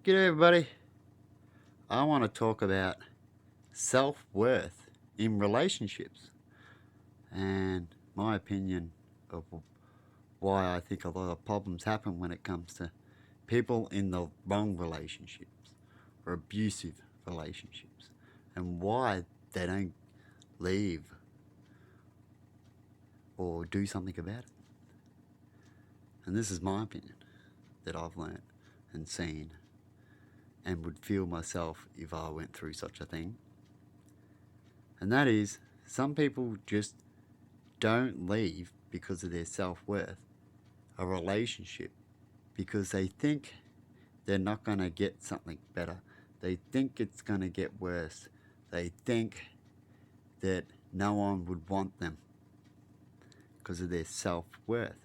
G'day, everybody. I want to talk about self worth in relationships and my opinion of why I think a lot of problems happen when it comes to people in the wrong relationships or abusive relationships and why they don't leave or do something about it. And this is my opinion that I've learned and seen and would feel myself if I went through such a thing. And that is, some people just don't leave because of their self worth, a relationship, because they think they're not going to get something better. They think it's going to get worse. They think that no one would want them because of their self worth.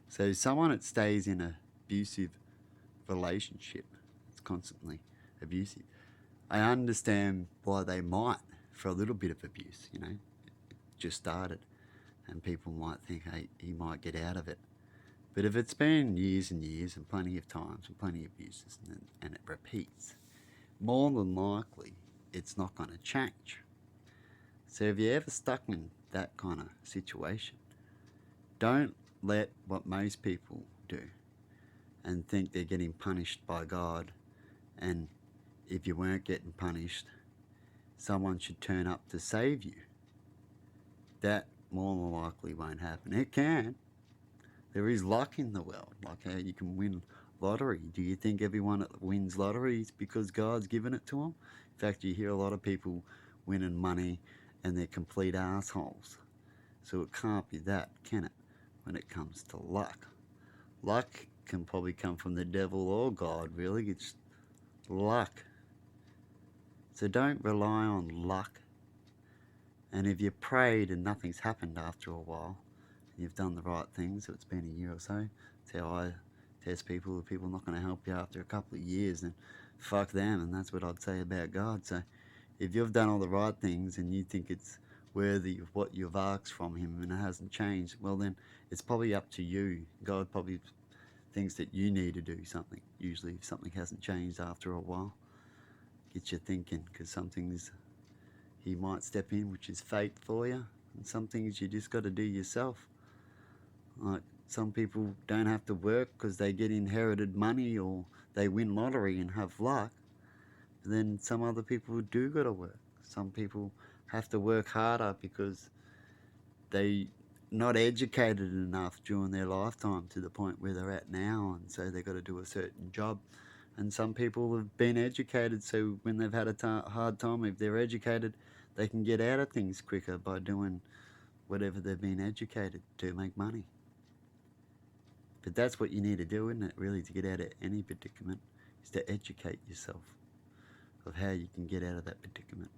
So, someone that stays in an abusive relationship, it's constantly abusive, I understand why they might, for a little bit of abuse, it just started. And people might think, hey, he might get out of it. But if it's been years and years and plenty of times and plenty of abuses and it repeats, more than likely it's not going to change. So if you're ever stuck in that kind of situation, don't let what most people do and think they're getting punished by God. And if you weren't getting punished, someone should turn up to save you. That more than likely won't happen. It can. There is luck in the world, like how you can win lottery. Do you think everyone that wins lottery is because God's given it to them? In fact, you hear a lot of people winning money and they're complete assholes. So it can't be that, can it, when it comes to luck? Luck can probably come from the devil or God, really. It's luck. So don't rely on luck. And if you prayed and nothing's happened after a while, and you've done the right things, so it's been a year or so, that's how I test people. If people are not going to help you after a couple of years, then fuck them, and that's what I'd say about God. So if you've done all the right things and you think it's worthy of what you've asked from him and it hasn't changed, well then it's probably up to you. God probably thinks that you need to do something, usually if something hasn't changed after a while. Get you thinking, because some things he might step in, which is fate for you, and some things you just got to do yourself. Like some people don't have to work because they get inherited money or they win lottery and have luck. But then some other people do got to work. Some people have to work harder because they not educated enough during their lifetime to the point where they're at now, and so they got to do a certain job. And some people have been educated, so when they've had a hard time, if they're educated, they can get out of things quicker by doing whatever they've been educated to make money. But that's what you need to do, isn't it, really, to get out of any predicament, is to educate yourself of how you can get out of that predicament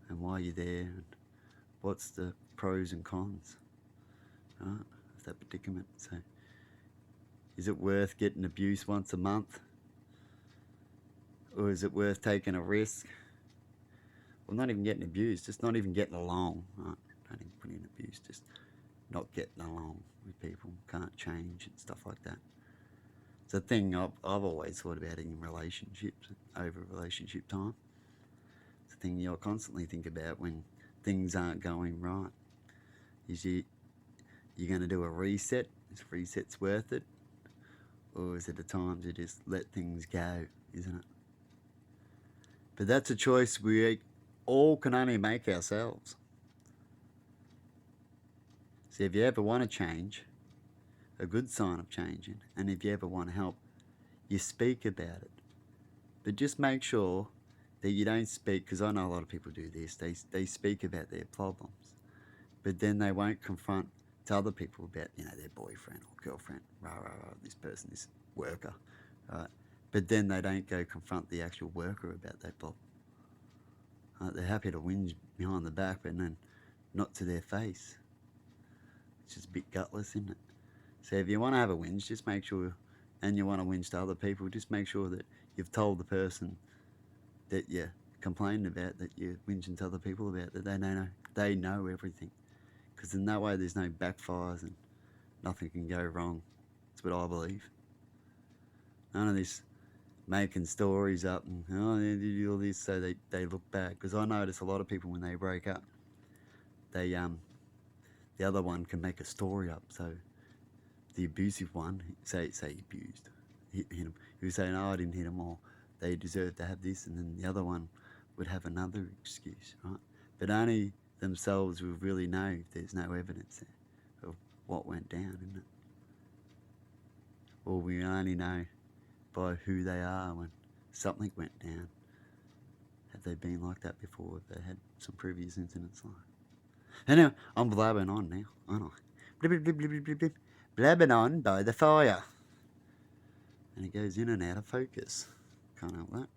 and why you're there and what's the pros and cons, right, of that predicament. So is it worth getting abuse once a month? Or is it worth taking a risk? Well, not even getting abused, just not even getting along, right? Don't even put in abuse, just not getting along with people, can't change and stuff like that. It's a thing I've always thought about in relationships, over relationship time. It's a thing you'll constantly think about when things aren't going right. Is you're going to do a reset? Is reset's worth it? Or is it a time to just let things go, isn't it? But that's a choice we all can only make ourselves. So if you ever want to change, a good sign of changing, and if you ever want to help, you speak about it. But just make sure that you don't speak, because I know a lot of people do this, they speak about their problems, but then they won't confront to other people about, their boyfriend or girlfriend, this person, this worker, right? But then they don't go confront the actual worker about that problem. They're happy to whinge behind the back, but then not to their face. It's just a bit gutless, isn't it? So if you want to have a whinge, just make sure, and you want to whinge to other people, just make sure that you've told the person that you're complaining about, that you're whinging to other people about, that they know everything. Because in that way there's no backfires and nothing can go wrong. That's what I believe. None of this making stories up and, oh, they did all this, so they look bad. Because I notice a lot of people when they break up, they the other one can make a story up. So the abusive one, say he abused, hit him. He would say, no, I didn't hit him, or they deserve to have this, and then the other one would have another excuse, right? But only themselves will really know if there's no evidence there of what went down, isn't it? Or we only know by who they are when something went down. Have they been like that before? Have they had some previous incidents like that? Anyway, I'm blabbing on now, aren't I? Blib, blib, blib, blib, blib, blib. Blabbing on by the fire. And it goes in and out of focus. Can't help that.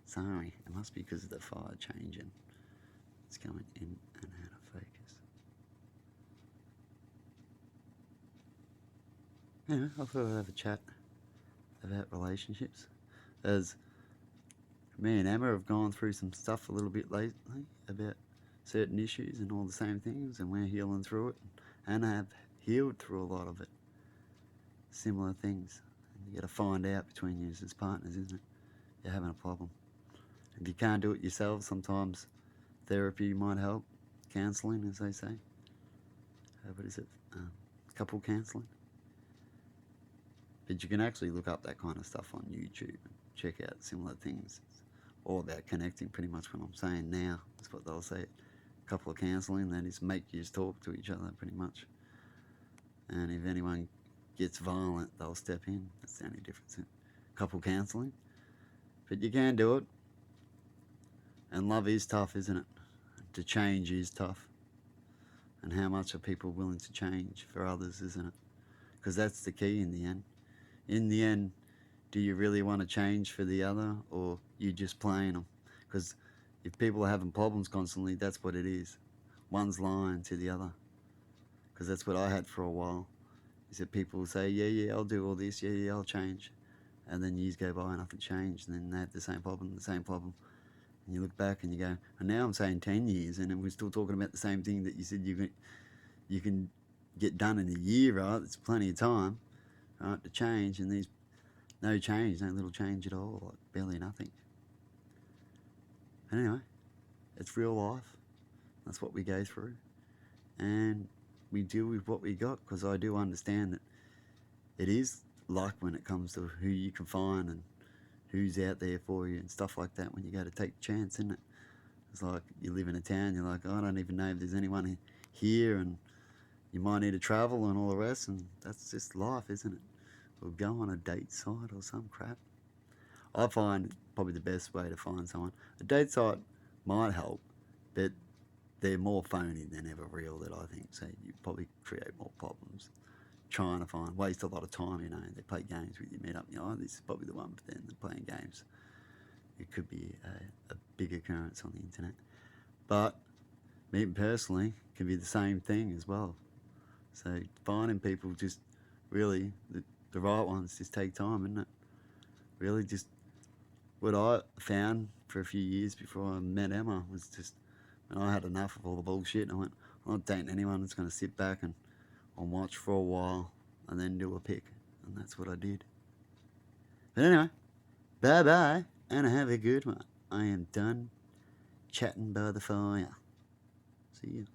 Sorry, it must be because of the fire changing. It's going in and out of focus. Anyway, I thought I'd have a chat about relationships. As me and Emma have gone through some stuff a little bit lately about certain issues and all the same things, and we're healing through it, and I have healed through a lot of it. Similar things. And you got to find out between you as partners, isn't it? You're having a problem. If you can't do it yourself, sometimes therapy might help. Counselling, as they say. What is it? Couple counselling. But you can actually look up that kind of stuff on YouTube and check out similar things. It's all about connecting, pretty much what I'm saying now. That's what they'll say. Couple of counselling, that is make you talk to each other, pretty much. And if anyone gets violent, they'll step in. That's the only difference in couple counselling. But you can do it. And love is tough, isn't it? To change is tough. And how much are people willing to change for others, isn't it? Because that's the key in the end. In the end, do you really want to change for the other, or you just playing them? Because if people are having problems constantly, that's what it is. One's lying to the other. Because that's what I had for a while. Is that people say, yeah, I'll do all this, yeah, I'll change. And then years go by and nothing changed, and then they have the same problem. And you look back and you go, and now I'm saying 10 years, and then we're still talking about the same thing that you said you can get done in a year, right? It's plenty of time, right, to change, and there's no change, no little change at all, like barely nothing. Anyway, it's real life. That's what we go through. And we deal with what we got, because I do understand that it is luck when it comes to who you can find and who's out there for you and stuff like that when you go to take a chance, isn't it? It's like you live in a town, you're like, I don't even know if there's anyone here, and you might need to travel and all the rest, and that's just life, isn't it? Or go on a date site or some crap. I find probably the best way to find someone. A date site might help, but they're more phony than ever real, that I think. So you probably create more problems trying to waste a lot of time, you know. They play games with you, meet up, you know, oh, this is probably the one, but then they're playing games. It could be a big occurrence on the internet. But me personally can be the same thing as well. So finding people just really, the right ones just take time, isn't it? Really just what I found for a few years before I met Emma was just when I had enough of all the bullshit, and I went, I'm not dating anyone that's going to sit back and watch for a while and then do a pick. And that's what I did. But anyway, bye-bye, and have a good one. I am done chatting by the fire. See you.